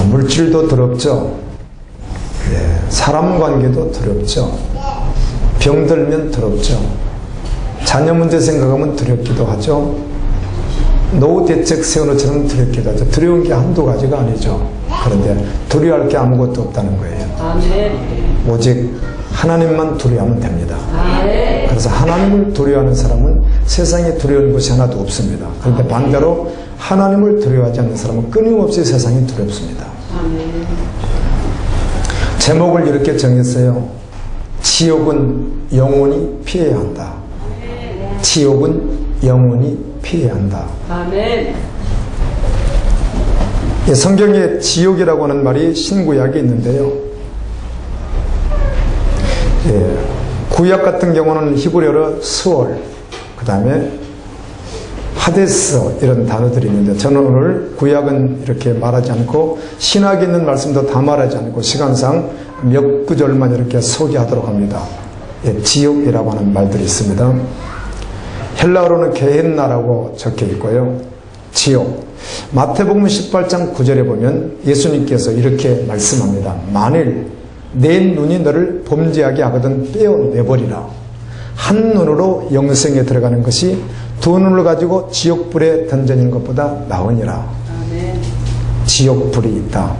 물질도 더럽죠. 사람 관계도 더럽죠. 병들면 더럽죠. 자녀 문제 생각하면 두렵기도 하죠. 노후 대책 세우는처럼 두렵기도 하죠. 두려운 게 한두 가지가 아니죠. 그런데 두려워할 게 아무것도 없다는 거예요. 오직 하나님만 두려워하면 됩니다. 그래서 하나님을 두려워하는 사람은 세상에 두려운 것이 하나도 없습니다. 그런데 반대로 하나님을 두려워하지 않는 사람은 끊임없이 세상이 두렵습니다. 제목을 이렇게 정했어요. 지옥은 영원히 피해야 한다. 지옥은 영원히 피해야 한다. 아멘. 성경에 지옥이라고 하는 말이 신구약에 있는데요. 구약 같은 경우는 히브리어로 스월, 그 다음에 하데스 이런 단어들이 있는데 저는 오늘 구약은 이렇게 말하지 않고 신약에 있는 말씀도 다 말하지 않고 시간상 몇 구절만 이렇게 소개하도록 합니다. 지옥이라고 하는 말들이 있습니다. 헬라어로는 게헨나라고 적혀 있고요. 지옥. 마태복음 18장 9절에 보면 예수님께서 이렇게 말씀합니다. 만일 내 눈이 너를 범죄하게 하거든 떼어내버리라. 한 눈으로 영생에 들어가는 것이 두 눈을 가지고 지옥불에 던져지는 것보다 나으니라. 지옥불이 있다.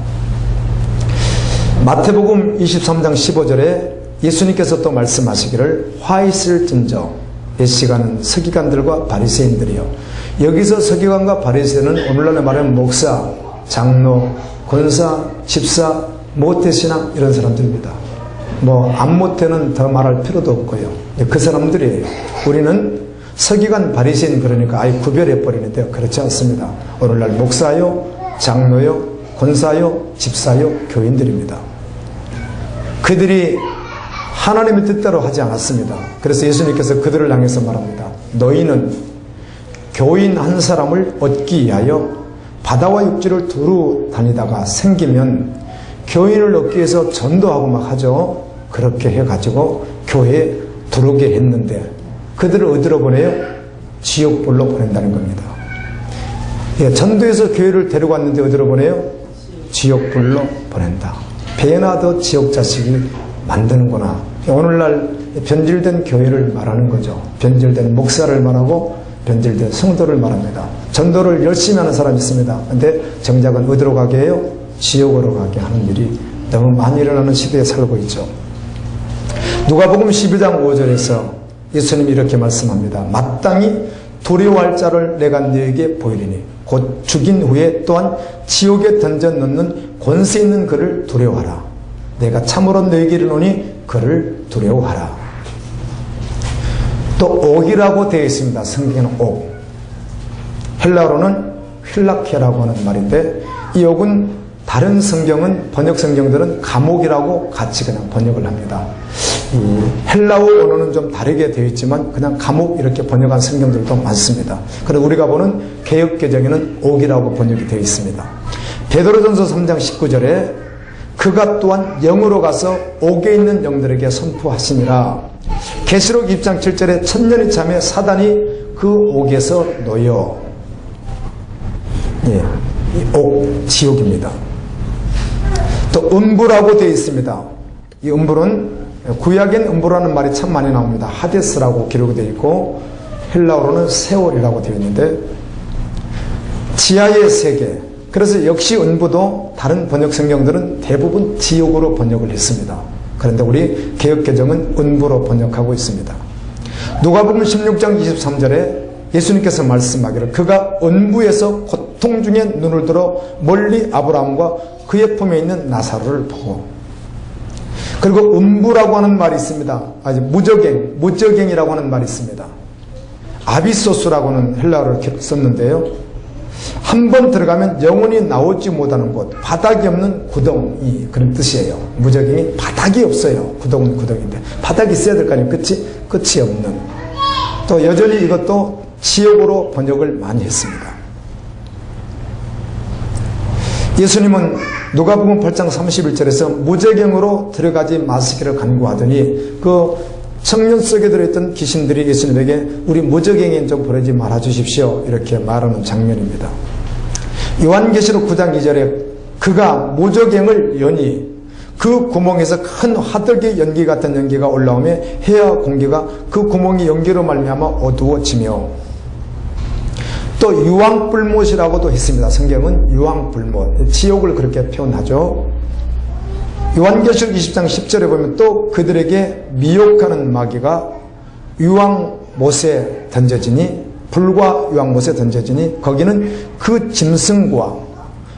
마태복음 23장 15절에 예수님께서 또 말씀하시기를 화 있을진저 이 시간은 서기관들과 바리새인들이요. 여기서 서기관과 바리새인은 오늘날에 말하면 목사, 장로, 권사, 집사, 모태신앙 이런 사람들입니다. 안모태는 더 말할 필요도 없고요. 그 사람들이에요. 우리는 서기관 바리새인 그러니까 아예 구별해버리는데요. 그렇지 않습니다. 오늘날 목사요, 장로요, 권사요, 집사요, 교인들입니다. 그들이 하나님의 뜻대로 하지 않았습니다. 그래서 예수님께서 그들을 향해서 말합니다. 너희는 교인 한 사람을 얻기 위하여 바다와 육지를 두루 다니다가 생기면 교인을 얻기 위해서 전도하고 막 하죠. 그렇게 해가지고 교회에 들어오게 했는데 그들을 어디로 보내요? 지옥불로 보낸다는 겁니다. 전도해서 교회를 데려갔는데 어디로 보내요? 지옥불로 보낸다. 배나 더 지옥 자식이 만드는구나. 오늘날 변질된 교회를 말하는 거죠. 변질된 목사를 말하고 변질된 성도를 말합니다. 전도를 열심히 하는 사람이 있습니다. 근데 정작은 어디로 가게 해요? 지옥으로 가게 하는 일이 너무 많이 일어나는 시대에 살고 있죠. 누가복음 12장 5절에서 예수님이 이렇게 말씀합니다. 마땅히 두려워할 자를 내가 너에게 보이리니 곧 죽인 후에 또한 지옥에 던져 넣는 권세 있는 그를 두려워하라. 내가 참으로 너에게 이르노니 그를 두려워하라. 또 옥이라고 되어 있습니다. 성경에는 옥. 헬라어로는 휠라케라고 하는 말인데 이 옥은 다른 성경은 번역 성경들은 감옥이라고 같이 그냥 번역을 합니다. 이 헬라어 언어는 좀 다르게 되어 있지만 그냥 감옥 이렇게 번역한 성경들도 많습니다. 그리고 우리가 보는 개역개정에는 옥이라고 번역이 되어 있습니다. 베드로전서 3장 19절에 그가 또한 영으로 가서 옥에 있는 영들에게 선포하시니라. 계시록 2장 7절에 천년이 참에 사단이 그 옥에서 놓여. 이 옥, 지옥입니다. 또 음부라고 되어 있습니다. 이 음부는 구약엔 음부라는 말이 참 많이 나옵니다. 하데스라고 기록이 되어 있고 헬라어로는 세월이라고 되어 있는데 지하의 세계. 그래서 역시 음부도 다른 번역 성경들은 대부분 지옥으로 번역을 했습니다. 그런데 우리 개역개정은 음부로 번역하고 있습니다. 누가복음 16장 23절에 예수님께서 말씀하기를 그가 음부에서 고통 중에 눈을 들어 멀리 아브라함과 그의 품에 있는 나사로를 보고 그리고 음부라고 하는 말이 있습니다. 아주 무저갱이라고 하는 말이 있습니다. 아비소스라고 하는 헬라어를 썼는데요. 한 번 들어가면 영원히 나오지 못하는 곳, 바닥이 없는 구덩이 그런 뜻이에요. 무저갱이 바닥이 없어요. 구덩은 구덩인데 바닥이 있어야 될 거 아니에요. 끝이 없는. 또 여전히 이것도 지옥으로 번역을 많이 했습니다. 예수님은 누가복음 8장 31절에서 무저갱으로 들어가지 마시기를 간구하더니 그 청년 속에 들어있던 귀신들이 예수님에게 우리 무저갱에 좀 보내지 말아주십시오 이렇게 말하는 장면입니다. 요한계시록 9장 2절에 그가 무저갱을 여니 그 구멍에서 큰 화덕의 연기 같은 연기가 올라오며 해와 공기가 그 구멍이 연기로 말미암아 어두워지며, 또 유황불못이라고도 했습니다. 성경은 유황불못, 지옥을 그렇게 표현하죠. 요한계시록 20장 10절에 보면 또 그들에게 미혹하는 마귀가 유황못에 던져지니, 불과 유황못에 던져지니 거기는 그 짐승과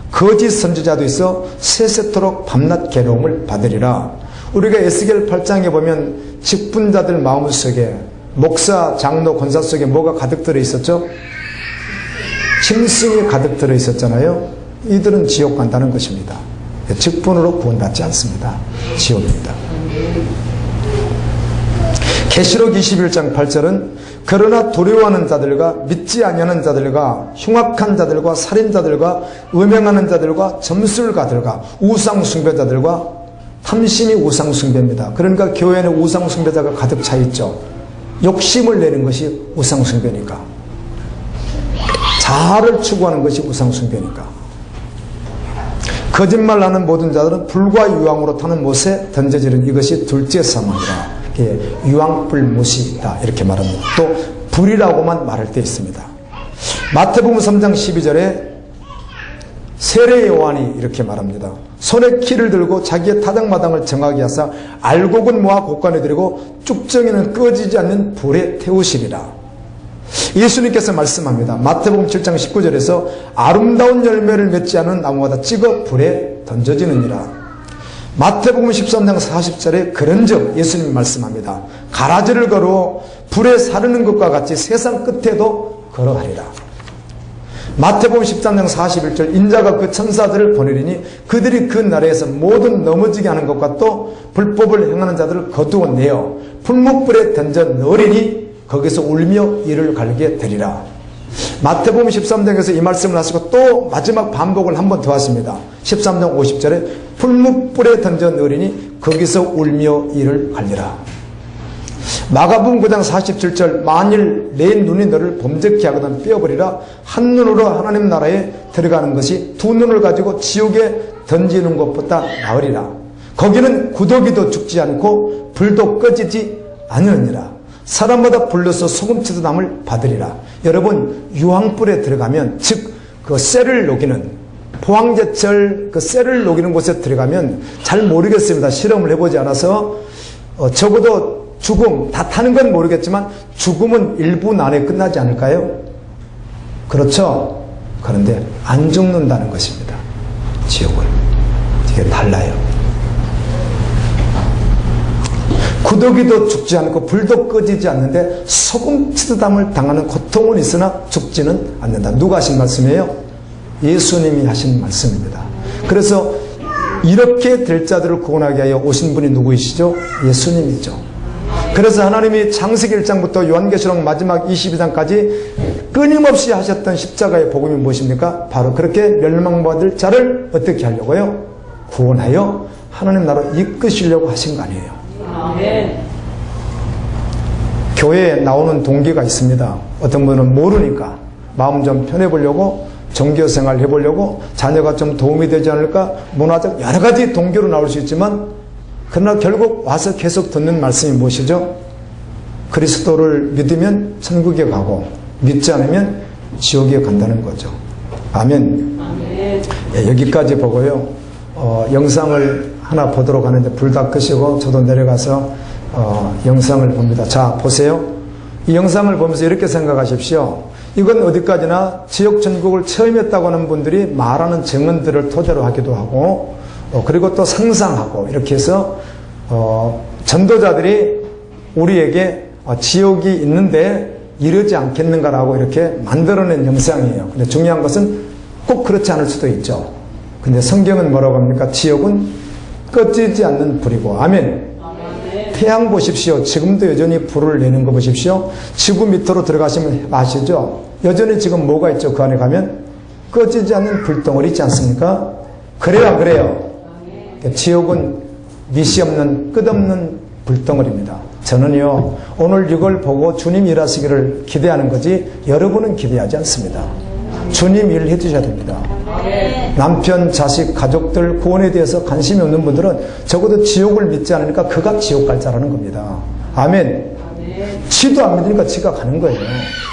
거짓 선지자도 있어 세세토록 밤낮 괴로움을 받으리라. 우리가 에스겔 8장에 보면 직분자들 마음속에, 목사, 장로, 권사 속에 뭐가 가득 들어 있었죠? 짐승이 가득 들어 있었잖아요. 이들은 지옥 간다는 것입니다. 직분으로 구원받지 않습니다. 지옥입니다. 계시록 21장 8절은 그러나 두려워하는 자들과 믿지 아니하는 자들과 흉악한 자들과 살인자들과 음행하는 자들과 점술가들과 우상숭배자들과, 탐심이 우상숭배입니다. 그러니까 교회에는 우상숭배자가 가득 차 있죠. 욕심을 내는 것이 우상숭배니까, 자아를 추구하는 것이 우상숭배니까. 거짓말하는 모든 자들은 불과 유황으로 타는 못에 던져지는 이것이 둘째 사망이라. 유황불못이 있다 이렇게 말합니다. 또 불이라고만 말할 때 있습니다. 마태복음 3장 12절에 세례 요한이 이렇게 말합니다. 손에 키를 들고 자기의 타작마당을 정하게 하사 알곡은 모아 곳간에 들이고 쭉정이는 꺼지지 않는 불에 태우시리라. 예수님께서 말씀합니다. 마태복음 7장 19절에서 아름다운 열매를 맺지 않은 나무마다 찍어 불에 던져지느니라. 마태복음 13장 40절에 그런즉 예수님이 말씀합니다. 가라지를 걸어 불에 사르는 것과 같이 세상 끝에도 걸어가리라. 마태복음 13장 41절 인자가 그 천사들을 보내리니 그들이 그 나라에서 모든 넘어지게 하는 것과 또 불법을 행하는 자들을 거두어내어 풀무불에 던져 넣으리니 거기서 울며 이를 갈게 되리라. 마태복음 13장에서 이 말씀을 하시고 또 마지막 반복을 한 번 더 하십니다. 13장 50절에 풀무불에 던져 넣으리니 거기서 울며 이를 갈리라. 마가복음 9장 47절 만일 내 눈이 너를 범죄케 하거든 빼어버리라. 한 눈으로 하나님 나라에 들어가는 것이 두 눈을 가지고 지옥에 던지는 것보다 나으리라. 거기는 구더기도 죽지 않고 불도 꺼지지 않으니라. 사람마다 불러서 소금치도 남을 받으리라. 여러분, 유황불에 들어가면, 즉 그 쇠를 녹이는, 포항제철 그 쇠를 녹이는 곳에 들어가면, 잘 모르겠습니다. 실험을 해보지 않아서 적어도 죽음, 다 타는 건 모르겠지만 죽음은 1분 안에 끝나지 않을까요? 그렇죠? 그런데 안 죽는다는 것입니다. 지옥은 이게 달라요. 구더기도 죽지 않고 불도 꺼지지 않는데 소금치듯함을 당하는 고통은 있으나 죽지는 않는다. 누가 하신 말씀이에요? 예수님이 하신 말씀입니다. 그래서 이렇게 될 자들을 구원하게 하여 오신 분이 누구이시죠? 예수님이죠. 그래서 하나님이 창세기 1장부터 요한계시록 마지막 22장까지 끊임없이 하셨던 십자가의 복음이 무엇입니까? 바로 그렇게 멸망받을 자를 어떻게 하려고요? 구원하여 하나님 나라로 이끄시려고 하신 거 아니에요. 아멘. 교회에 나오는 동기가 있습니다. 어떤 분은 모르니까 마음 좀 편해보려고, 종교생활 해보려고, 자녀가 좀 도움이 되지 않을까, 문화적 여러 가지 동기로 나올 수 있지만, 그러나 결국 와서 계속 듣는 말씀이 무엇이죠? 그리스도를 믿으면 천국에 가고 믿지 않으면 지옥에 간다는 거죠. 아멘. 아멘. 예, 여기까지 보고요. 영상을 하나 보도록 하는데 불 다 끄시고 저도 내려가서 영상을 봅니다. 자, 보세요. 이 영상을 보면서 이렇게 생각하십시오. 이건 어디까지나 지옥 천국을 체험했다고 하는 분들이 말하는 증언들을 토대로 하기도 하고, 그리고 또 상상하고, 이렇게 해서 전도자들이 우리에게 지옥이 있는데 이러지 않겠는가라고 이렇게 만들어낸 영상이에요. 근데 중요한 것은 꼭 그렇지 않을 수도 있죠. 근데 성경은 뭐라고 합니까? 지옥은 꺼지지 않는 불이고. 아멘. 태양 보십시오. 지금도 여전히 불을 내는 거 보십시오. 지구 밑으로 들어가시면 아시죠? 여전히 지금 뭐가 있죠? 그 안에 가면 꺼지지 않는 불덩어리 있지 않습니까? 그래요. 지옥은 밑이 없는 끝없는 불덩어리입니다. 저는요, 오늘 이걸 보고 주님 일하시기를 기대하는 거지 여러분은 기대하지 않습니다. 주님 일 해주셔야 됩니다. 남편, 자식, 가족들 구원에 대해서 관심이 없는 분들은 적어도 지옥을 믿지 않으니까 그가 지옥 갈 자라는 겁니다. 아멘. 지도 안 믿으니까 지가 가는 거예요.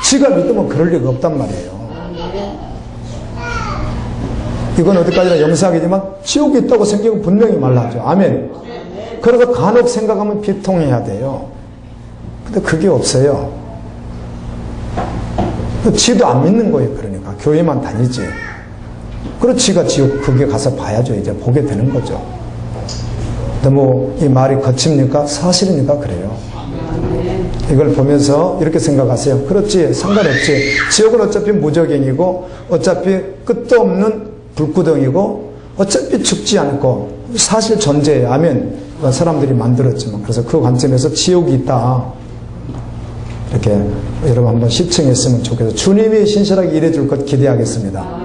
지가 믿으면 그럴 리가 없단 말이에요. 이건 어디까지나 영상이지만 지옥이 있다고 생기고 분명히 말하죠. 아멘. 그래서 간혹 생각하면 비통해야 돼요. 근데 그게 없어요. 지도 안 믿는 거예요. 그러니까 교회만 다니지. 그래서 지가 지옥 거기에 가서 봐야죠. 이제 보게 되는 거죠. 너무 이 말이 거칩니까? 사실이니까 그래요. 이걸 보면서 이렇게 생각하세요. 그렇지, 상관없지. 지옥은 어차피 무적행이고 어차피 끝도 없는 불구덩이고 어차피 죽지 않고 사실 존재해요. 아멘. 사람들이 만들었지만. 그래서 그 관점에서 지옥이 있다. 이렇게 여러분 한번 시청했으면 좋겠어요. 주님이 신실하게 일해줄 것 기대하겠습니다.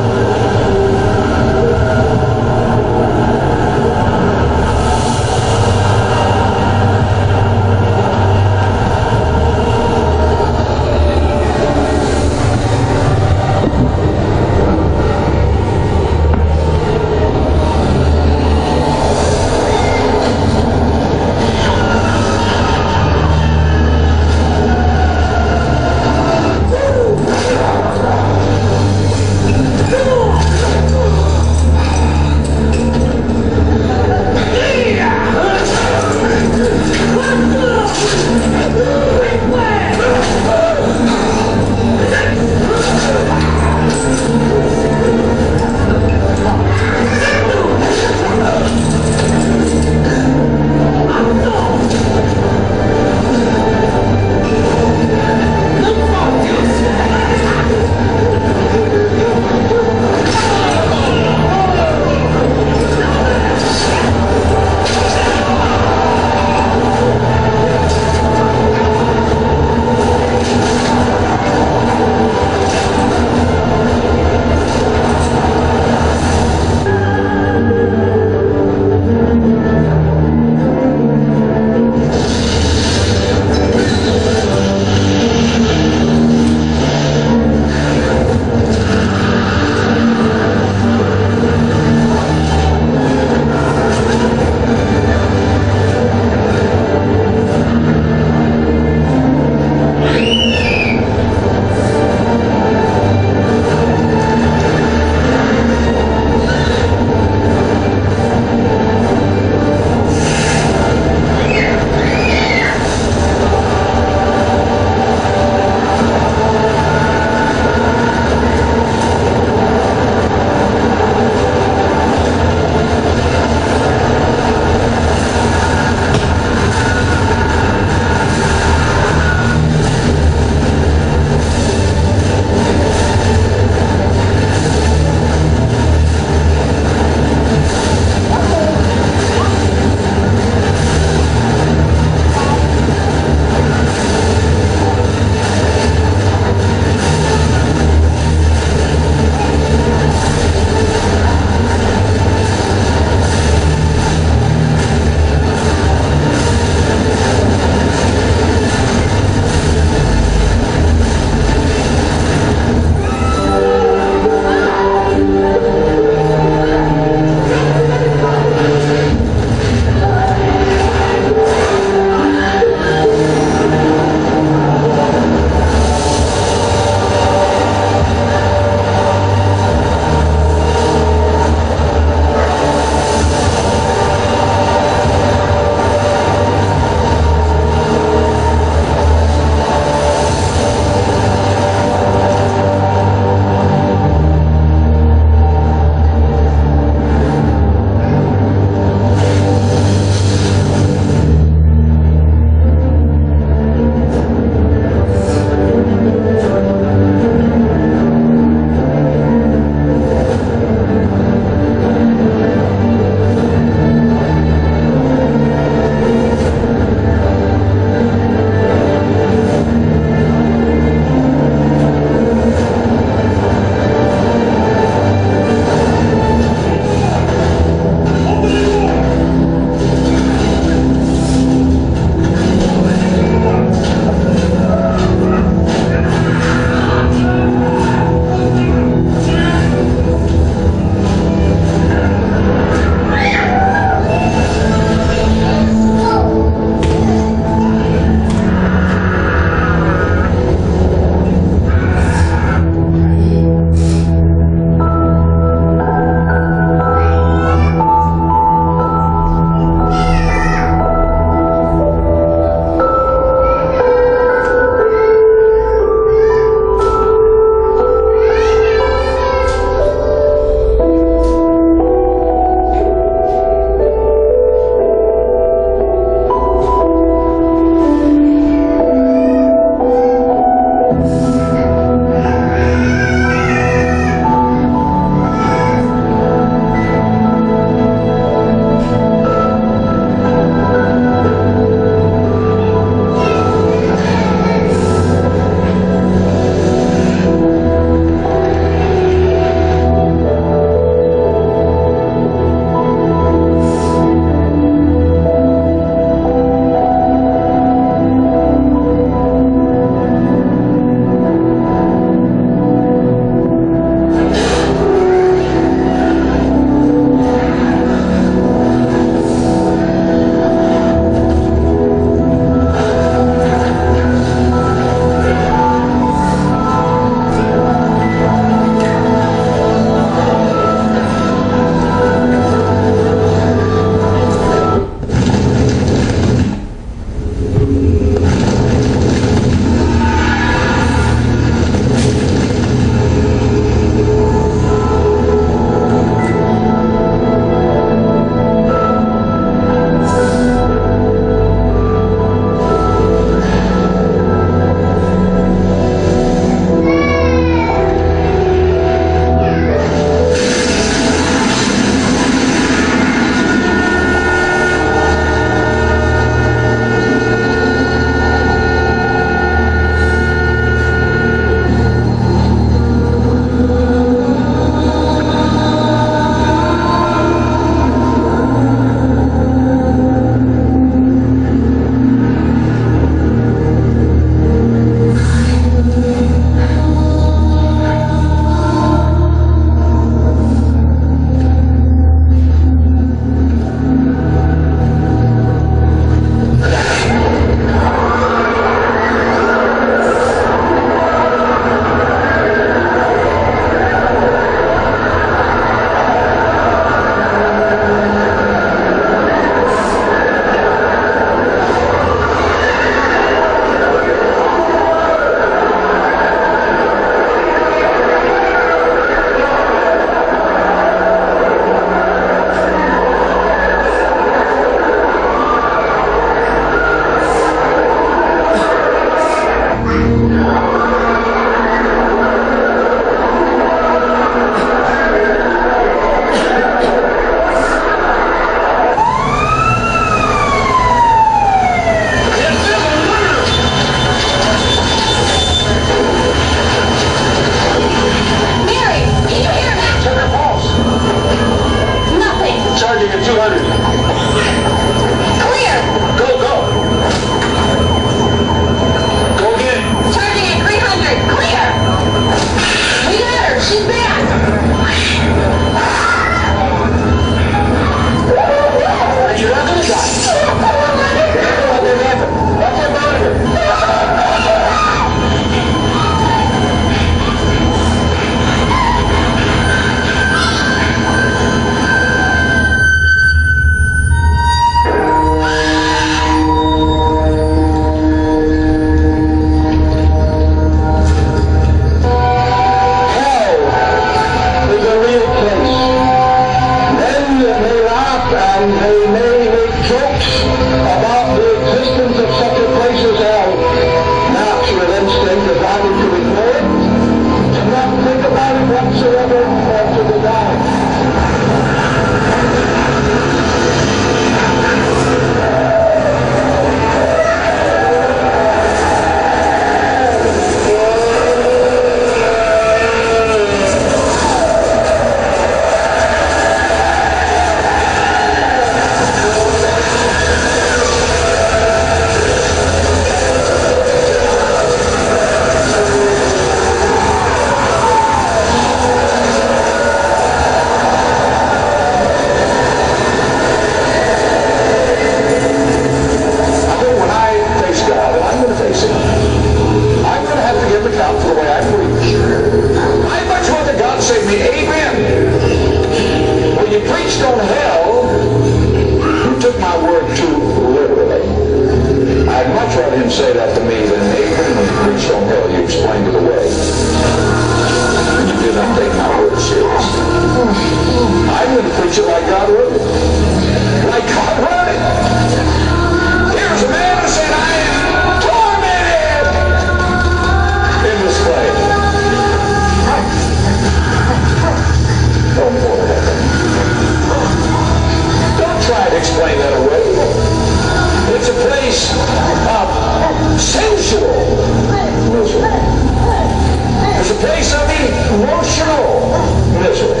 face of emotional misery.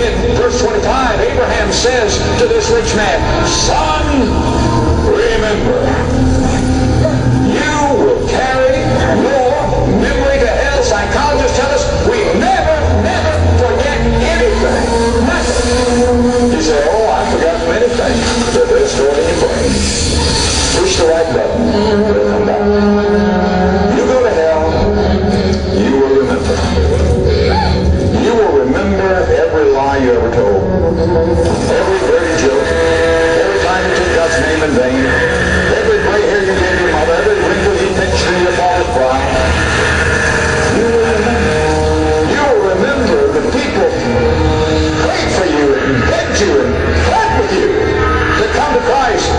In verse 25, Abraham says to this rich man, son, remember, you will carry your memory to hell. Psychologists tell us we never forget anything. Nothing. You say, oh, I've forgotten many things. But they're stored in your brain. Push the right button. They'll come back. You go to hell, you will remember. You will remember every lie you ever told. Every dirty joke. Every time you took God's name in vain. Every gray hair you gave your mother. Every wrinkle you pinched in your father's brow. You will remember. You will remember the people prayed for you and begged you and fought with you to come to Christ.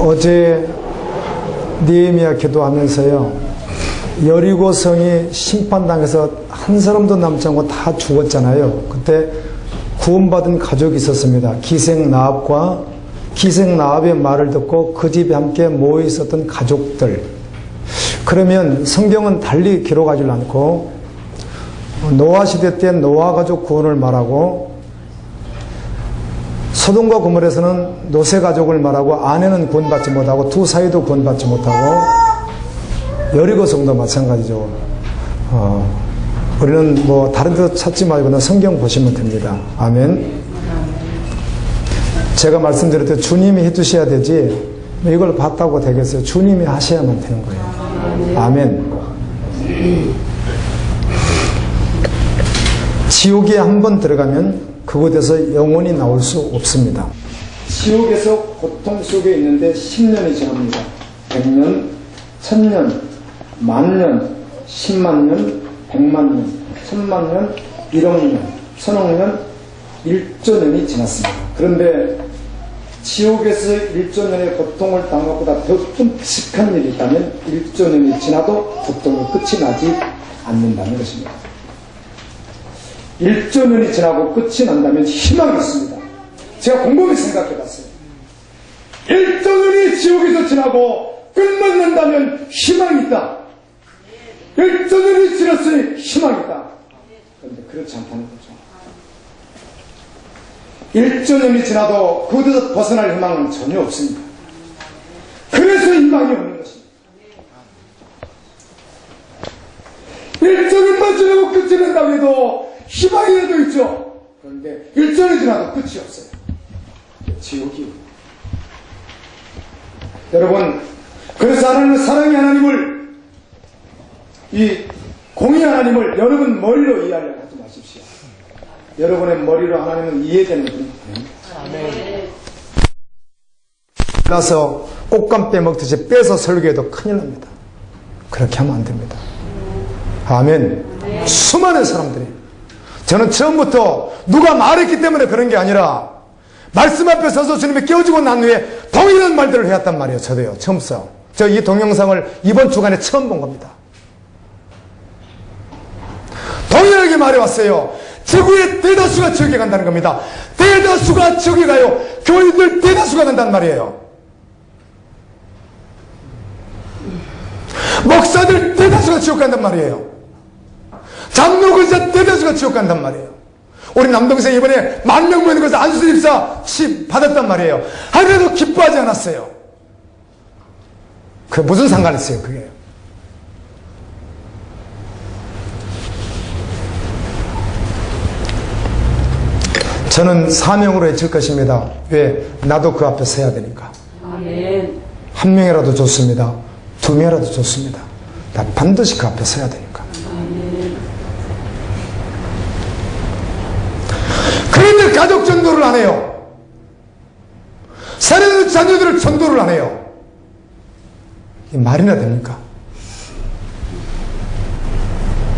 어제 느헤미야 기도하면서요, 여리고성이 심판당해서 한 사람도 남지 않고 다 죽었잖아요. 그때 구원받은 가족이 있었습니다. 기생나합의 말을 듣고 그 집에 함께 모여 있었던 가족들. 그러면 성경은 달리 기록하지 않고 노아 시대 때 노아 가족 구원을 말하고, 소돔과 고모라에서는 노세 가족을 말하고 아내는 구원받지 못하고 두 사이도 구원받지 못하고, 여리고성도 마찬가지죠. 우리는 뭐 다른 데 찾지 말고는 성경 보시면 됩니다. 아멘. 제가 말씀드렸듯 주님이 해주셔야 되지 이걸 봤다고 되겠어요. 주님이 하셔야만 되는 거예요. 아멘. 지옥에 한번 들어가면 그곳에서 영원히 나올 수 없습니다. 지옥에서 고통 속에 있는데 10년이 지납니다. 100년, 1000년, 만년, 10만 년, 100만 년, 1000만 년, 1억 년, 1000억 년, 1조년이 지났습니다. 그런데 지옥에서 1조년의 고통을 당한 것보다 더 끔찍한 일이 있다면 1조년이 지나도 고통의 끝이 나지 않는다는 것입니다. 1조년이 지나고 끝이 난다면 희망이 있습니다. 제가 곰곰이 생각해 봤어요. 1조년이 지옥에서 지나고 끝만 난다면 희망이 있다. 1조년이 지났으니 희망이 있다. 그런데 그렇지 않다는 거죠. 1조년이 지나도 그것에서 벗어날 희망은 전혀 없습니다. 그래서 희망이 없는 것입니다. 1조년만 지나고 끝이 난다고 해도 희망이라도 있죠. 그런데 1조년이 지나도 끝이 없어요. 지옥이에요. 여러분, 그래서 하나님은 사랑의 하나님을, 이 공의 하나님을 여러분 머리로 이해하려고 하지 마십시오. 여러분의 머리로 하나님은 이해되는 분이 아닙니다. 나서 꽃감 빼먹듯이 빼서 설교해도 큰일 납니다. 그렇게 하면 안 됩니다. 아멘. 수많은 사람들이, 저는 처음부터 누가 말했기 때문에 그런 게 아니라 말씀 앞에 서서 주님이 깨워주고 난 후에 동일한 말들을 해왔단 말이에요. 저도요. 처음부터. 저 이 동영상을 이번 주간에 처음 본 겁니다. 동일하게 말해왔어요. 지구의 대다수가 지옥에 간다는 겁니다. 대다수가 지옥에 가요. 교인들 대다수가 간단 말이에요. 목사들 대다수가 지옥 간단 말이에요. 장로근사 대다수가 지옥 간단 말이에요. 우리 남동생 이번에 10,000명 모이는 것을 안수입사 받았단 말이에요. 하루에도 기뻐하지 않았어요. 그게 무슨 상관이 있어요, 그게. 저는 사명으로 해칠 것입니다. 왜? 나도 그 앞에 서야 되니까. 아멘. 한 명이라도 좋습니다. 2명이라도 좋습니다. 나 반드시 그 앞에 서야 되니까. 아멘. 그런데 가족 전도를 안 해요. 사랑하는 자녀들을 전도를 안 해요. 이 말이나 됩니까?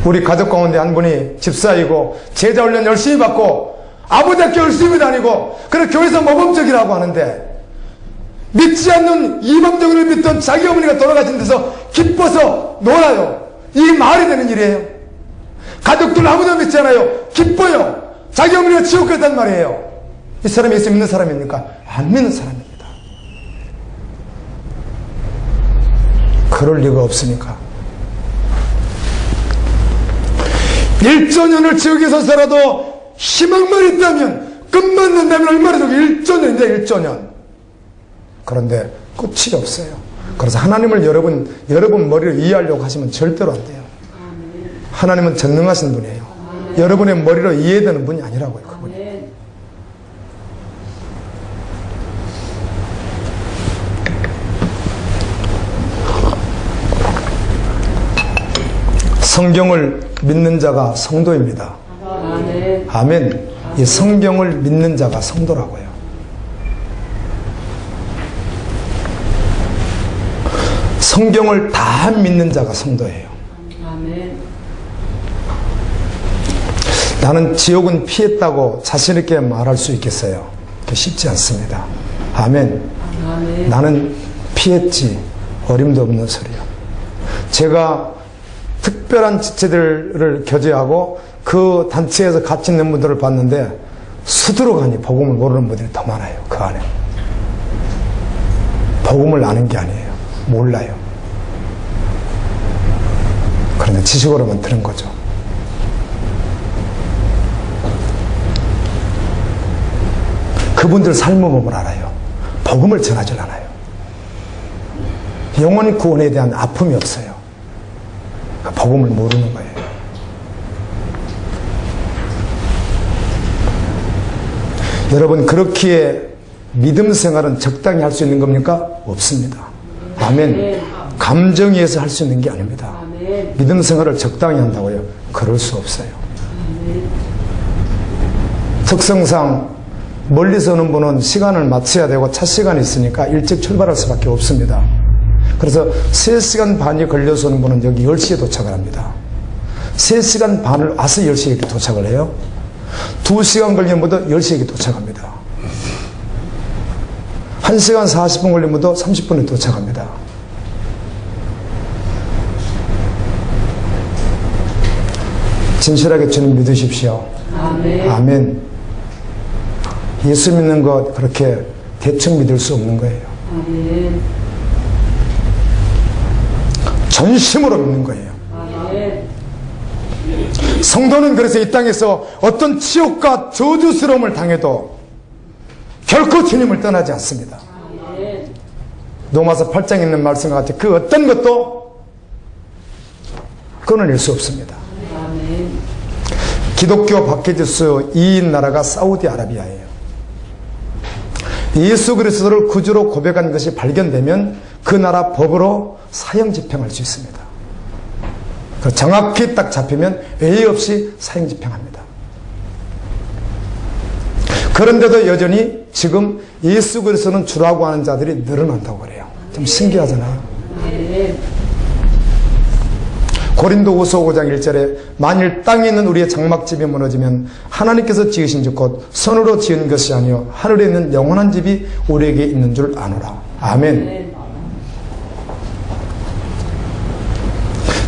우리 가족 가운데 한 분이 집사이고 제자 훈련 열심히 받고 아버지 학교 열심히 다니고 그래 교회에서 모범적이라고 하는데 믿지 않는 이방적을 믿던 자기 어머니가 돌아가신 데서 기뻐서 놀아요. 이게 말이 되는 일이에요. 가족들 아무도 믿지 않아요. 기뻐요. 자기 어머니가 지옥 갔단 말이에요. 이 사람이 예수 믿는 사람입니까? 안 믿는 사람입니다. 그럴 리가 없으니까. 1조년을 지옥에서 살아도 희망만 있다면, 끝만 난다면 얼마나 좋고. 1조년인데 1조년. 그런데 끝이 없어요. 그래서 하나님을 여러분 머리로 이해하려고 하시면 절대로 안 돼요. 하나님은 전능하신 분이에요. 여러분의 머리로 이해되는 분이 아니라고요, 그분이. 성경을 믿는 자가 성도입니다. 아멘. 이 성경을 믿는 자가 성도라고요. 성경을 다 믿는 자가 성도예요. 아멘. 나는 지옥은 피했다고 자신있게 말할 수 있겠어요? 쉽지 않습니다. 아멘. 아멘. 나는 피했지. 어림도 없는 소리요. 제가 특별한 지체들을 교제하고 그 단체에서 같이 있는 분들을 봤는데 수두룩하니 복음을 모르는 분들이 더 많아요. 그 안에. 복음을 아는 게 아니에요. 몰라요. 그런데 지식으로만 들은 거죠. 그분들 삶의 법을 알아요. 복음을 전하질 않아요. 영혼 구원에 대한 아픔이 없어요. 복음을 모르는 거예요. 여러분, 그렇기에 믿음 생활은 적당히 할 수 있는 겁니까? 없습니다. 아멘. 감정에서 할 수 있는 게 아닙니다. 믿음 생활을 적당히 한다고요? 그럴 수 없어요. 특성상 멀리서 오는 분은 시간을 맞춰야 되고 차 시간이 있으니까 일찍 출발할 수밖에 없습니다. 그래서 3시간 반이 걸려서 오는 분은 여기 10시에 도착을 합니다. 3시간 반을 와서 10시에 이렇게 도착을 해요. 2시간 걸리면도 10시에 도착합니다. 1시간 40분 걸리면도 30분에 도착합니다. 진실하게 주님 믿으십시오. 아멘. 아멘. 예수 믿는 것 그렇게 대충 믿을 수 없는 거예요. 아멘. 전심으로 믿는 거예요. 아멘. 성도는 그래서 이 땅에서 어떤 치욕과 저주스러움을 당해도 결코 주님을 떠나지 않습니다. 아멘. 로마서 8장에 있는 말씀과 같이 그 어떤 것도 끊어낼 수 없습니다. 아멘. 기독교 박해지수 2인 나라가 사우디아라비아예요. 예수 그리스도를 구주로 고백한 것이 발견되면 그 나라 법으로 사형 집행할 수 있습니다. 정확히 딱 잡히면 예의 없이 사형 집행합니다. 그런데도 여전히 지금 예수 그리스도는 주라고 하는 자들이 늘어난다고 그래요. 좀 신기하잖아요. 아멘. 고린도후서 5장 1절에 만일 땅에 있는 우리의 장막집이 무너지면 하나님께서 지으신 집 곧 손으로 지은 것이 아니요 하늘에 있는 영원한 집이 우리에게 있는 줄 아노라. 아멘.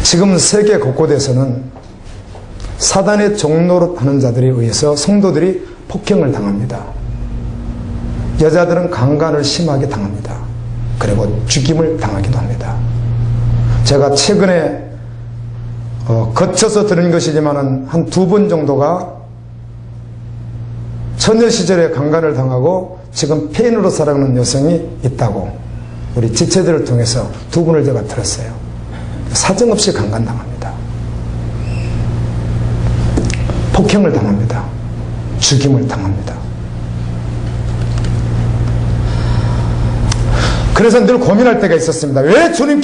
지금 세계 곳곳에서는 사단의 종노릇 하는 자들에 의해서 성도들이 폭행을 당합니다. 여자들은 강간을 심하게 당합니다. 그리고 죽임을 당하기도 합니다. 제가 최근에 거쳐서 들은 것이지만 한 2번 정도가 처녀 시절에 강간을 당하고 지금 폐인으로 살아가는 여성이 있다고 우리 지체들을 통해서 2분을 제가 들었어요. 사정없이 강간당합니다. 폭행을 당합니다. 죽임을 당합니다. 그래서 늘 고민할 때가 있었습니다. 왜 주님이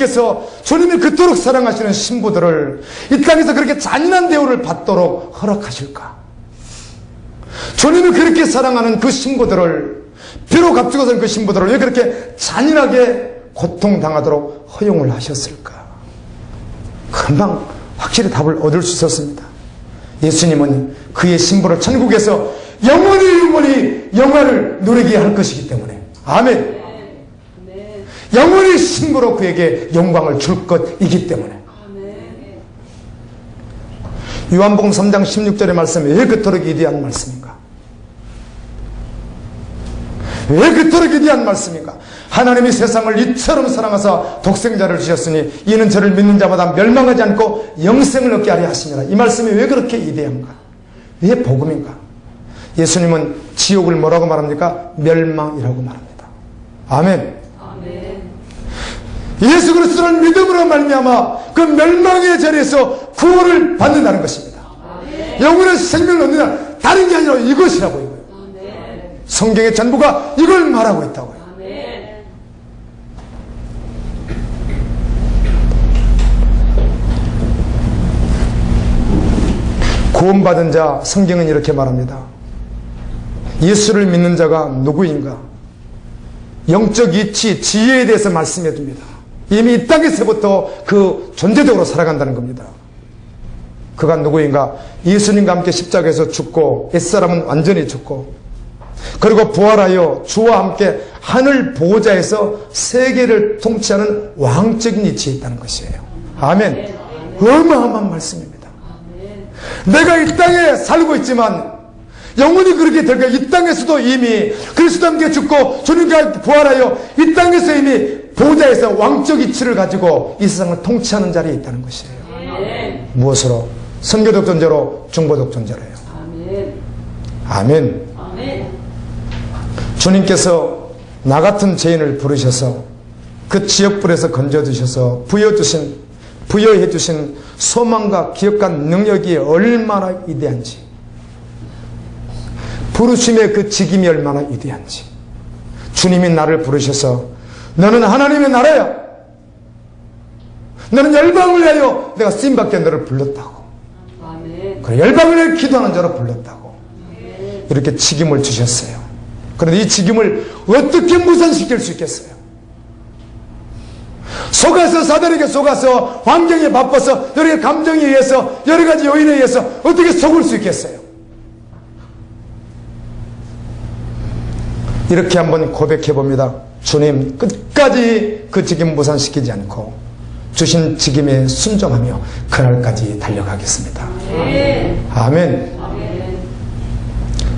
그토록 사랑하시는 신부들을 이 땅에서 그렇게 잔인한 대우를 받도록 허락하실까? 주님이 그렇게 사랑하는 그 신부들을, 비록 앞두고 선 그 신부들을 왜 그렇게 잔인하게 고통당하도록 허용을 하셨을까? 금방 확실히 답을 얻을 수 있었습니다. 예수님은 그의 신부를 천국에서 영원히 영화를 누리게 할 것이기 때문에. 아멘. 영원히 신부로 그에게 영광을 줄 것이기 때문에. 요한복음 3장 16절의 말씀이 왜 그토록 위대한 말씀인가? 왜 그토록 위대한 말씀인가? 하나님이 세상을 이처럼 사랑하사 독생자를 주셨으니 이는 저를 믿는 자마다 멸망하지 않고 영생을 얻게 하려 하시니라. 이 말씀이 왜 그렇게 위대한가? 왜 복음인가? 예수님은 지옥을 뭐라고 말합니까? 멸망이라고 말합니다. 아멘. 예수 그리스도를 믿음으로 말미암아 그 멸망의 자리에서 구원을 받는다는 것입니다. 영원한 생명을 얻는다. 다른 게 아니라 이것이라고 이거예요. 성경의 전부가 이걸 말하고 있다고요. 구원받은 자, 성경은 이렇게 말합니다. 예수를 믿는 자가 누구인가? 영적 이치, 지혜에 대해서 말씀해 줍니다. 이미 이 땅에서부터 그 존재적으로 살아간다는 겁니다. 그가 누구인가? 예수님과 함께 십자가에서 죽고 옛사람은 완전히 죽고 그리고 부활하여 주와 함께 하늘 보호자에서 세계를 통치하는 왕적인 위치에 있다는 것이에요. 아멘. 어마어마한 말씀입니다. 내가 이 땅에 살고 있지만 영원히 그렇게 될 거야. 이 땅에서도 이미 그리스도와 함께 죽고 주님과 부활하여 이 땅에서 이미 보호자에서 왕적 이치를 가지고 이 세상을 통치하는 자리에 있다는 것이에요. 아멘. 무엇으로? 선교적 존재로, 중보적 존재로요. 아멘. 아멘. 아멘. 주님께서 나 같은 죄인을 부르셔서 그 지역불에서 건져주셔서 부여해 주신 소망과 기억과 능력이 얼마나 위대한지, 부르심의 그 직임이 얼마나 위대한지, 주님이 나를 부르셔서 너는 하나님의 나라야, 너는 열방을 위하여 내가 쓰임받게 너를 불렀다고, 그래 열방을 위하여 기도하는 자로 불렀다고, 이렇게 직임을 주셨어요. 그런데 이 직임을 어떻게 무산시킬 수 있겠어요? 속아서, 사단에게 속아서, 환경에 바빠서, 여러 가지 감정에 의해서, 여러 가지 요인에 의해서 어떻게 속을 수 있겠어요? 이렇게 한번 고백해 봅니다. 주님, 끝까지 그 직임 무산시키지 않고 주신 직임에 순종하며 그날까지 달려가겠습니다. 아멘.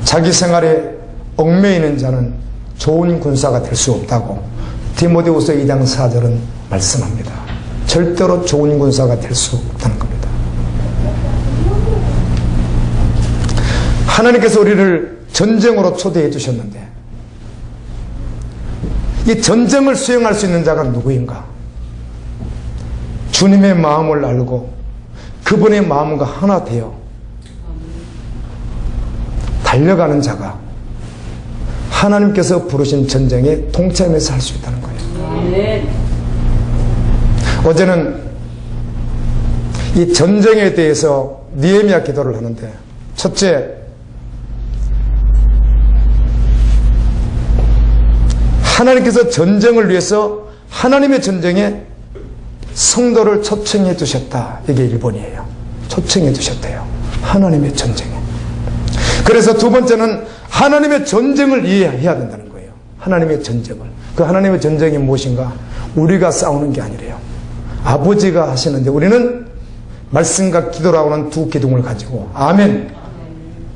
자기 생활에 얽매이는 자는 좋은 군사가 될 수 없다고 디모데후서 2장 4절은 말씀합니다. 절대로 좋은 군사가 될 수 없다는 겁니다. 하나님께서 우리를 전쟁으로 초대해 주셨는데 이 전쟁을 수행할 수 있는 자가 누구인가? 주님의 마음을 알고 그분의 마음과 하나 되어 달려가는 자가 하나님께서 부르신 전쟁에 동참해서 할 수 있다는 거예요. 어제는 이 전쟁에 대해서 느헤미야 기도를 하는데, 첫째, 하나님께서 전쟁을 위해서 하나님의 전쟁에 성도를 초청해 두셨다. 이게 1번이에요. 초청해 두셨대요. 하나님의 전쟁에. 그래서 두 번째는 하나님의 전쟁을 이해해야 된다는 거예요. 하나님의 전쟁을. 그 하나님의 전쟁이 무엇인가? 우리가 싸우는 게 아니래요. 아버지가 하시는데 우리는 말씀과 기도라고는 두 기둥을 가지고, 아멘,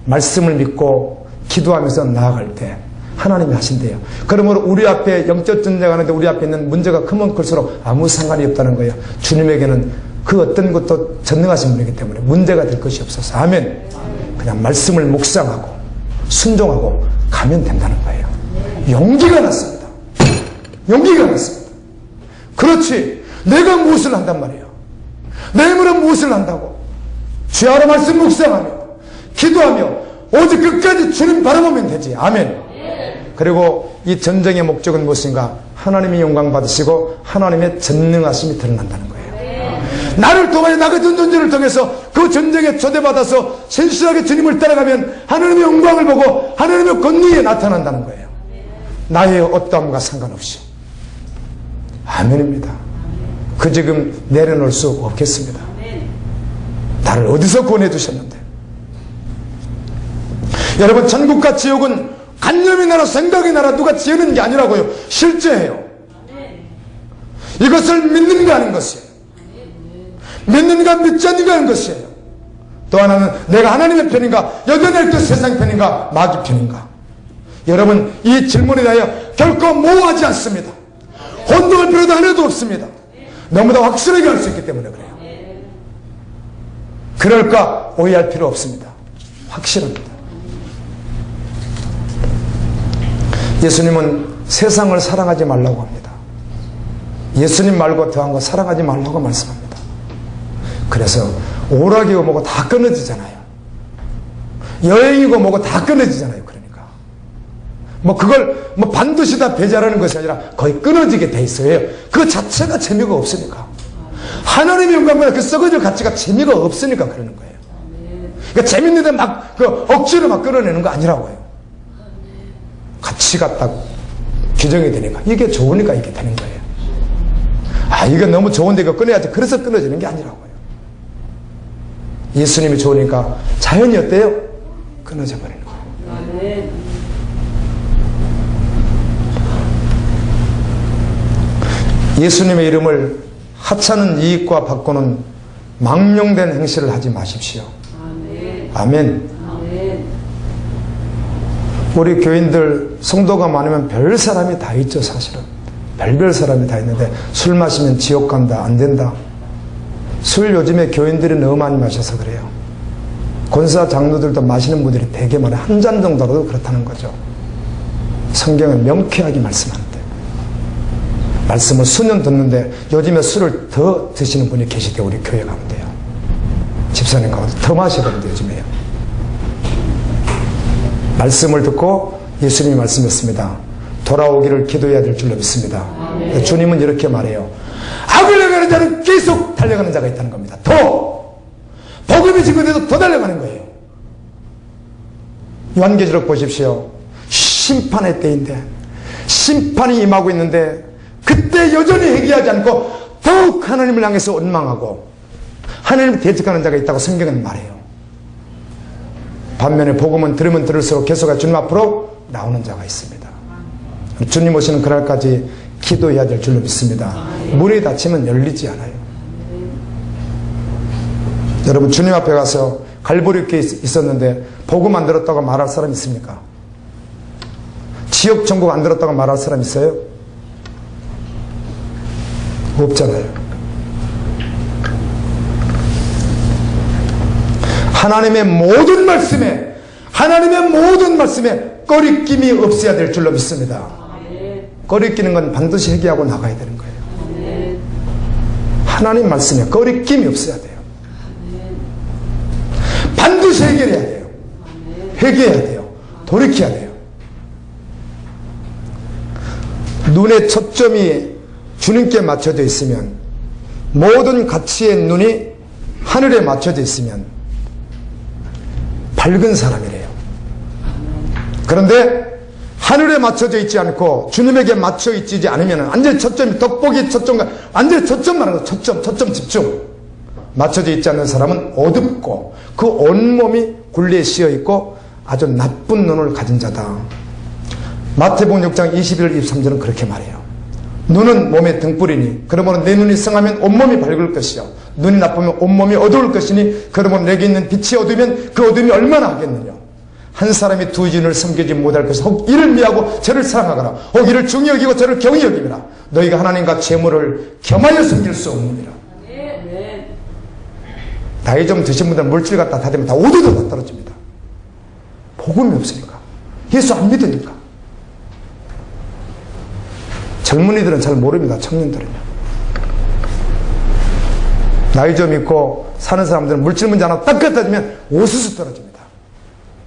말씀을 믿고 기도하면서 나아갈 때 하나님이 하신대요. 그러므로 우리 앞에 영적 전쟁하는데 우리 앞에 있는 문제가 크면 클수록 아무 상관이 없다는 거예요. 주님에게는 그 어떤 것도 전능하신 분이기 때문에 문제가 될 것이 없어서, 아멘, 그냥 말씀을 묵상하고 순종하고 가면 된다는 거예요. 용기가 났습니다. 용기가 났습니다. 그렇지, 내가 무엇을 한단 말이에요. 내 힘으로 무엇을 한다고? 주야로 말씀 묵상하며 기도하며 오직 끝까지 주님 바라보면 되지. 아멘. 그리고 이 전쟁의 목적은 무엇인가? 하나님이 영광 받으시고 하나님의 전능하심이 드러난다는 거예요. 나를 통하여 나 같은 존재를 통해서 그 전쟁에 초대받아서 신실하게 주님을 따라가면 하나님의 영광을 보고 하나님의 권능이 나타난다는 거예요. 나의 어떠함과 상관없이. 아멘입니다. 그 지금 내려놓을 수 없겠습니다. 나를 어디서 구원해 주셨는데. 여러분, 천국과 지옥은 관념이 나라 생각이 나라 누가 지어낸 게 아니라고요. 실제예요. 이것을 믿는가 하는 것이에요. 믿는가 믿지 않는가 하는 것이에요. 또 하나는 내가 하나님의 편인가 여전히 그 세상 편인가 마귀 편인가. 여러분, 이 질문에 대하여 결코 모호하지 않습니다. 혼동할 필요도 하나도 없습니다. 너무나 확실하게 할 수 있기 때문에 그래요. 그럴까 오해할 필요 없습니다. 확실합니다. 예수님은 세상을 사랑하지 말라고 합니다. 예수님 말고 더한 거 사랑하지 말라고 말씀합니다. 그래서 오락이고 뭐고 다 끊어지잖아요. 여행이고 뭐고 다 끊어지잖아요. 그러니까 뭐 그걸 뭐 반드시 다 배제하라는 것이 아니라 거의 끊어지게 돼 있어요. 그 자체가 재미가 없으니까. 하나님의 영광보다 그 썩어질 가치가 재미가 없으니까 그러는 거예요. 그러니까 재밌는데 막 그 억지로 막 끌어내는 거 아니라고요. 가치가 딱 규정이 되니까 이게 좋으니까 이렇게 되는 거예요. 아, 이거 너무 좋은데 이거 끊어야지. 그래서 끊어지는 게 아니라고요. 예수님이 좋으니까 자연이 어때요? 끊어져 버리는 거예요. 예수님의 이름을 하찮은 이익과 바꾸는 망령된 행실을 하지 마십시오. 아멘. 우리 교인들 성도가 많으면 별 사람이 다 있죠. 사실은 별별 사람이 다 있는데 술 마시면 지옥 간다, 안 된다. 술 요즘에 교인들이 너무 많이 마셔서 그래요. 권사 장로들도 마시는 분들이 되게 많아요. 한 잔 정도라도 그렇다는 거죠. 성경은 명쾌하게 말씀하는데, 말씀을 수년 듣는데 요즘에 술을 더 드시는 분이 계시대. 우리 교회 가운데요. 집사님 가운데 더 마시거든요. 요즘에요. 말씀을 듣고 예수님이 말씀했습니다. 돌아오기를 기도해야 될 줄로 믿습니다. 주님은 이렇게 말해요. 악을 행하는 자는 계속 달려가는 자가 있다는 겁니다. 더 복음이 증거돼도 더 달려가는 거예요. 요한계시록 보십시오. 심판의 때인데, 심판이 임하고 있는데 그때 여전히 회개하지 않고 더욱 하나님을 향해서 원망하고 하나님을 대적하는 자가 있다고 성경은 말해요. 반면에 복음은 들으면 들을수록 계속해서 주님 앞으로 나오는 자가 있습니다. 주님 오시는 그날까지 기도해야 될 줄로 믿습니다. 문이 닫히면 열리지 않아요. 여러분, 주님 앞에 가서 갈보리 교회에 있었는데 복음 안 들었다고 말할 사람 있습니까? 지역 정복 안 들었다고 말할 사람 있어요? 없잖아요. 하나님의 모든 말씀에 꺼리낌이 없어야 될 줄로 믿습니다. 꺼리끼는 건 반드시 해결하고 나가야 되는 거예요. 하나님 말씀에 꺼리낌이 없어야 돼요. 반드시 해결해야 돼요. 회개해야 돼요. 돌이켜야 돼요. 눈의 초점이 주님께 맞춰져 있으면, 모든 가치의 눈이 하늘에 맞춰져 있으면 밝은 사람이래요. 그런데 하늘에 맞춰져 있지 않고 주님에게 맞춰 있지 않으면 완전히 초점이, 돋보기 초점과 완전히 초점 말하는 거, 초점 집중. 맞춰져 있지 않는 사람은 어둡고 그 온몸이 굴레에 씌어 있고 아주 나쁜 눈을 가진 자다. 마태복음 6장 21, 23절은 그렇게 말해요. 눈은 몸의 등불이니 그러므로 내 눈이 성하면 온몸이 밝을 것이요 눈이 나쁘면 온몸이 어두울 것이니 그러므로 내게 있는 빛이 어두우면 그 어둠이 얼마나 하겠느냐. 한 사람이 두 주인을 섬기지 못할 것이 혹 이를 미하고 저를 사랑하거나 혹 이를 중히 여기고 저를 경히 여기라. 너희가 하나님과 재물을 겸하여 섬길 수 없느니라. 나이 좀 드신 분들 물질 갖다 다 되면 다 오도도 다 떨어집니다. 복음이 없으니까. 예수 안 믿으니까. 젊은이들은 잘 모릅니다. 청년들은요. 나이 좀 있고 사는 사람들은 물질 문제 하나 딱 갖다 주면 오수수 떨어집니다.